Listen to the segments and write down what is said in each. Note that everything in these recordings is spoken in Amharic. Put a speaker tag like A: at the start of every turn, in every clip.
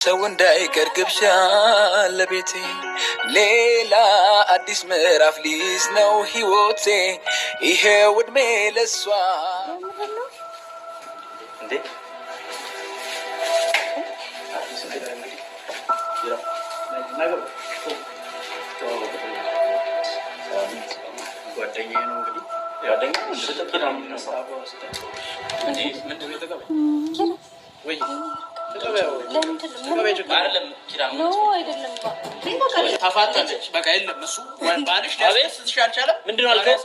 A: ሰው እንዳይቀር ግብዣ ለቤቴ ሌላ አዲስ ምዕራፍ ሊይዝ ነው ህይወቴ ይሄው ዕድሜ ለሷ እንዴ ጓደኛዬ ነው እንግዲህ ጓደኛዬ ሽጥቂና ወይ ተፋታለች። በቃ የለም እሱ ባልሽ ሊያስደስትሽ አልቻለም። ምንድን ነው አልከው?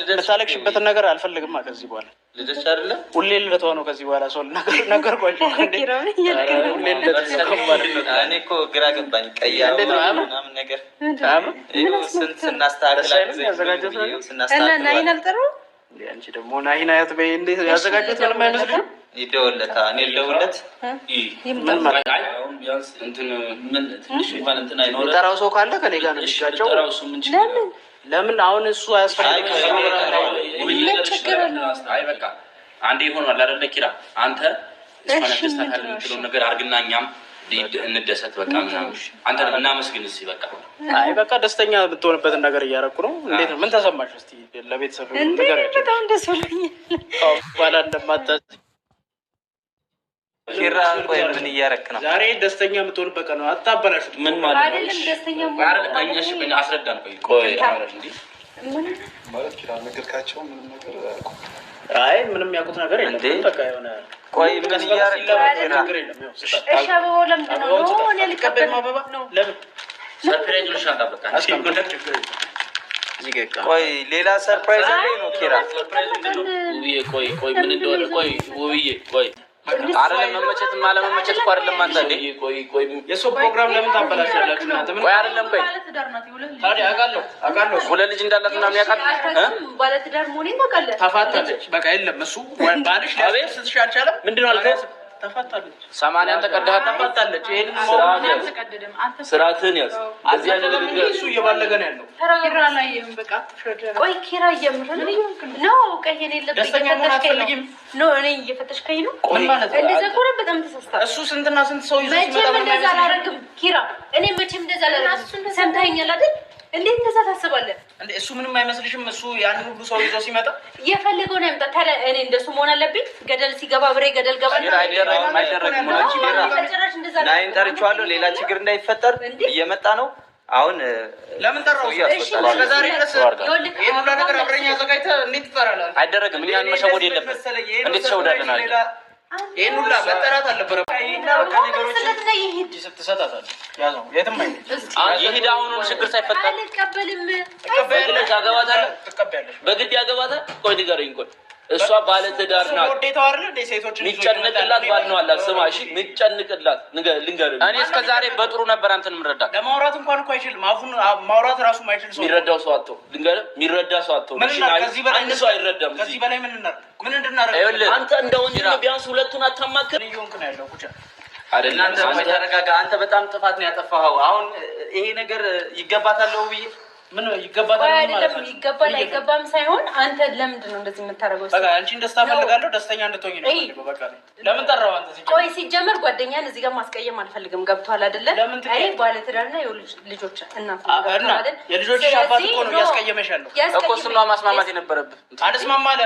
A: የምታለቅሽበትን ነገር አልፈልግም። ከዚህ በኋላ ልደሽ አይደለም ሁሌ ልደቷ ነው። ከዚህ በኋላ ሰው ነገር ቆንጆ እንዴ ሁሌ እኔ እኮ ግራ ገባኝ። ቀያ ምናምን ነገር ስንት ስናስተካክል አንቺ ደግሞ ናሂን አያት በይ እንዴ ያዘጋጁት ምንም አይመስልሽም? ይደውለታ እኔ ልደውለት ምን ማለት አሁን ቢያንስ እንትን ምን ትንሽ እንኳን እንትን አይኖር ተራው ሰው ካለ ከኔ ጋር ነው የሚጋጨው። ለምን አሁን እሱ አያስፈልግም? አይ በቃ አንዴ ይሆናል አይደለ ኪራ አንተ እስማና ተስተካከለ የምትለው ነገር አርግና እኛም እንደሰት በቃ ምናምን አንተ እናመስግን እስኪ በቃ አይ በቃ ደስተኛ ብትሆንበት ነገር እያደረኩ ነው። እንዴት ነው? ምን ተሰማሽ? እስቲ ለቤተሰብ ነገር በጣም ደስ ብሎኛል። ባላ እንደማታዝ ኪራ ቆይ ምን እያደረክ ነው? ዛሬ ደስተኛ የምትሆንበት ነው። አታበላሹት። ምን ማለት ነው? አይደለም ደስተኛ አይደለም። እሺ ምን አስረዳን። ቆይ እንዴ ምን ማለት ኪራ ነገርካቸው? ምንም ነገር አልኩ። አይ ምንም ያውቁት ነገር የለም። በቃ የሆነ ቆይ ምን እያደረክ ነው? እሺ አበባ ለምንድን ነው? እኔ ልቀበል አበባ ለምን ሰርፕራይዝ ነው? ሻንጣ በቃ እሺ ኮንታክት ችግር የለም። ቆይ ሌላ ሰርፕራይዝ ነው ኪራ። ውብዬ ቆይ ምን እንደሆነ ውብዬ አይደለም መመቸት ማለመመቸት እኮ አይደለም። አንተ እንዴ ቆይ የሰው ፕሮግራም ለምን ታበላሻላችሁ? እናንተ ምን ቆይ አይደለም ታዲያ አውቃለሁ ሁለት ልጅ እንዳላት ምናምን ያውቃል። ባለ ትዳር መሆኔን ታውቃለህ። ተፋታለች። በቃ የለም እሱ ባልሽ ሊያስደስትሽ አልቻለም። ምንድን ነው አልከው? ተፋታለች። 80 ተቀደሃ ተፋታለች። ይሄንን ስራትህን ያዝ። አዚያ እሱ እየባለገ ነው ያለው። ኪራ ላይ በቃ ቆይ ኪራ እየምረን ነው ቀይ የሌለበት እየፈተሽከኝ ነው። እኔ እየፈተሽከኝ ነው። እንደዛ ኮረ በጣም ተሳስታ እሱ ስንትና ስንት ሰው ይዞ ሲመጣ ነው እንደዛ አላረግም ኪራ። እኔ መቼም እንደዛ አላረግም። ሰምተኸኛል አይደል? እንዴት እንደዛ ታስባለህ እንዴ? እሱ ምንም አይመስልሽም? እሱ ያን ሁሉ ሰው ይዞ ሲመጣ የፈለገውን ያምጣ። ታዲያ እኔ እንደሱ መሆን አለብኝ? ገደል ሲገባ ብሬ ገደል ገባ ነው። አይደረግም ማለት ኪራ ናይን ጠርቼዋለሁ። ሌላ ችግር እንዳይፈጠር እየመጣ ነው። አሁን ለምን ጠራው? ከዛሬ ድረስ ይሄን ሁሉ ነገር አብረኛ አዘጋጅተህ እንዴት ትጠራለህ? አይደረግም። እኛን መሸወድ የለብንም። እንዴት ሸውዳለናል? ይሄን ሁሉ መጠራት አልነበረም። አይና በቃ ነገሮች ይሄድ ስትሰጣታል ያዘው የትም ይሄድ። አሁን ችግር ሳይፈጠር አልቀበልም። ተቀበያለሽ በግድ ያገባታል። ቆይ ንገረኝ። ቆይ እሷ ባለ ትዳር ናት። ወዴታው አይደል እንደ ሴቶች የሚጨንቅላት ባል ነው አላት። ስማ እሺ፣ የሚጨንቅላት ልንገርህ። እኔ እስከ ዛሬ በጥሩ ነበር አንተን የምረዳ። ለማውራት እንኳን እኮ አይችልም። አፉን ማውራት ራሱ ማይችል ሰው የሚረዳው ሰው አጥቶ ልንገርህ፣ የሚረዳ ሰው አጥቶ እሺ። ከዚህ በላይ ሰው አይረዳም። ከዚህ በላይ ምን እንድናረግ አንተ እንደ ወንድም ቢያንስ ሁለቱን አታማክር። ይሁንክ ነው ያለው ኩቻ አይደል? አንተ ተረጋጋ። አንተ በጣም ጥፋት ነው ያጠፋኸው። አሁን ይሄ ነገር ይገባታል ነው ብዬ ምን ይገባታል ማለት ነው? ይገባል አይገባም ሳይሆን አንተ ለምንድን ነው እንደዚህ የምታረገው? በቃ አንቺን ደስታ ፈልጋለሁ፣ ደስተኛ እንድትሆኚ ነው። በቃ ለምን ጠራው አንተ? ቆይ ሲጀመር ጓደኛን እዚህ ጋር ማስቀየም አልፈልግም። ገብቷል አይደለ? አይ ባለ ትዳርና የልጆች እናት ነው አይደል? የልጆች አባት እኮ ነው ያስቀየመሽ ያለው እኮ። እሱን ነው ማስማማት የነበረብህ። አልስማማ አለ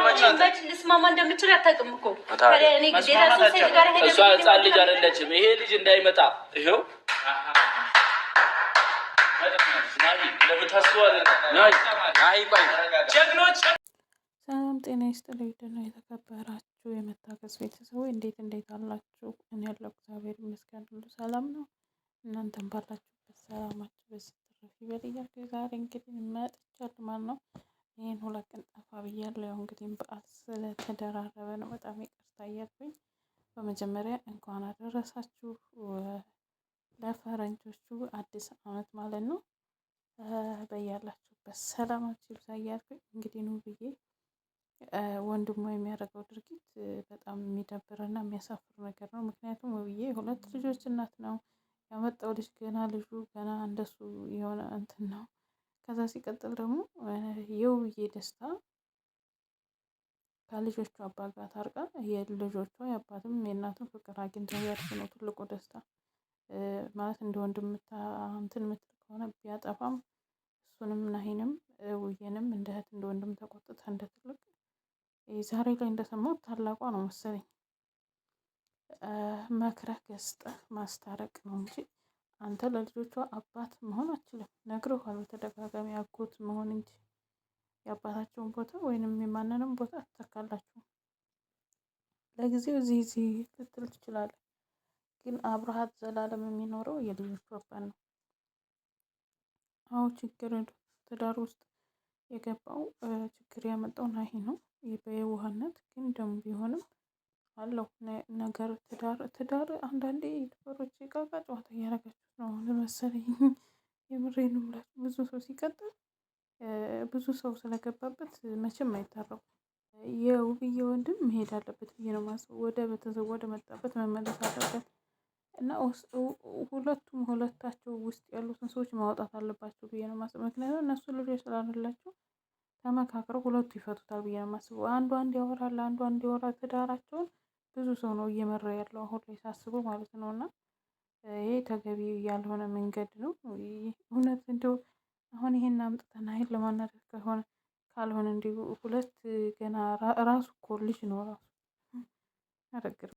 A: መቼ ልስማማ እንደምችል አታውቅም እኮ። ታዲያ እኔ ግዴታ ሰው ሴት ጋር ሄደ። እሷ ህፃን ልጅ አይደለችም። ይሄ ልጅ እንዳይመጣ ይሄው
B: ሰላም ጤና ይስጥልኝ። ደህና የተከበራችሁ የመታገስ ቤተሰቦች እንዴት አላችሁ? እኔ ያለው እግዚአብሔር ይመስገን ሁሉ ሰላም ነው። እናንተም ባላችሁበት ሰላማችሁ በስትረፍ ይበል እያልኩ ዛሬ እንግዲህ መጥቻለሁ ማለት ነው። ይህን 2 ቀን ጠፋ ብያለሁ። ያው እንግዲህ በዓል ስለተደራረበ ነው። በጣም ይቅርታ እያልኩኝ በመጀመሪያ እንኳን አደረሳችሁ ለፈረንጆቹ አዲስ ዓመት ማለት ነው። በያላችሁበት ሰላማችሁ ይብዛ እያልኩኝ እንግዲህ ነው ብዬ ወንድሙ የሚያደርገው ድርጊት በጣም የሚደብርና የሚያሳፍር ነገር ነው። ምክንያቱም ውብዬ 2 ልጆች እናት ነው ያመጣው ልጅ ልጁ ገና እንደሱ የሆነ እንትን ነው። ከዛ ሲቀጥል ደግሞ የውብዬ ደስታ ከልጆቿ አባት ጋር ታርቃ የልጆቿ የአባትም የእናትም ፍቅር አግኝተው ያርሱ ነው ትልቁ ደስታ። ማለት እንደ ወንድም እንትን የምትል ከሆነ ቢያጠፋም እሱንም ናሂንም ውዬንም እንደ እህት እንደ ወንድም ተቆጥታ እንደ ትልቅ ዛሬ ላይ እንደሰማሁት ታላቋ ነው መሰለኝ መክረህ ገስጠህ ማስታረቅ ነው እንጂ አንተ ለልጆቿ አባት መሆን አትችልም። ነግረውሃል በተደጋጋሚ አጎት መሆን እንጂ የአባታቸውን ቦታ ወይንም የማንንም ቦታ አትተካላችሁም። ለጊዜው እዚህ ልትል ትችላለህ፣ ግን አብረሃት ዘላለም የሚኖረው የልጆቹ አባት ነው። አዎ ችግር ትዳር ውስጥ የገባው ችግር ያመጣው ናሂ ነው በየዋህነት፣ ግን ደግሞ ቢሆንም አለው ነገር ትዳር አንዳንዴ ዩቱበሮች የቃቃ ጨዋታ እያደረጋችሁት ነው ለመሰለኝ። የምሬን ነው የምላችሁ። ብዙ ሰው ሲቀጥል ብዙ ሰው ስለገባበት መቼም አይታረቁም። የውብዬ ወንድም መሄድ አለበት ብዬ ነው የማስበው። ወደ ቤተሰብ ወደ መጣበት መመለስ አለበት እና ሁለታቸው ውስጥ ያሉትን ሰዎች ማውጣት አለባቸው ብዬ ነው የማስበው። ምክንያቱም እነሱ ልጆች ስላሉላቸው ተመካክረው ሁለቱ ይፈቱታል ብዬ ነው የማስበው። አንዱ ያወራል፣ አንዱ ያወራል። ትዳራቸውን ብዙ ሰው ነው እየመራ ያለው አሁን ላይ ሳስበው ማለት ነው። እና ይሄ ተገቢ ያልሆነ መንገድ ነው። እውነት እንደው አሁን ይሄን አምጥተን ሀይል ለማናደድ ካልሆነ እንዲሁ ሁለት ገና ራሱ እኮ ልጅ ነው ራሱ ያረግር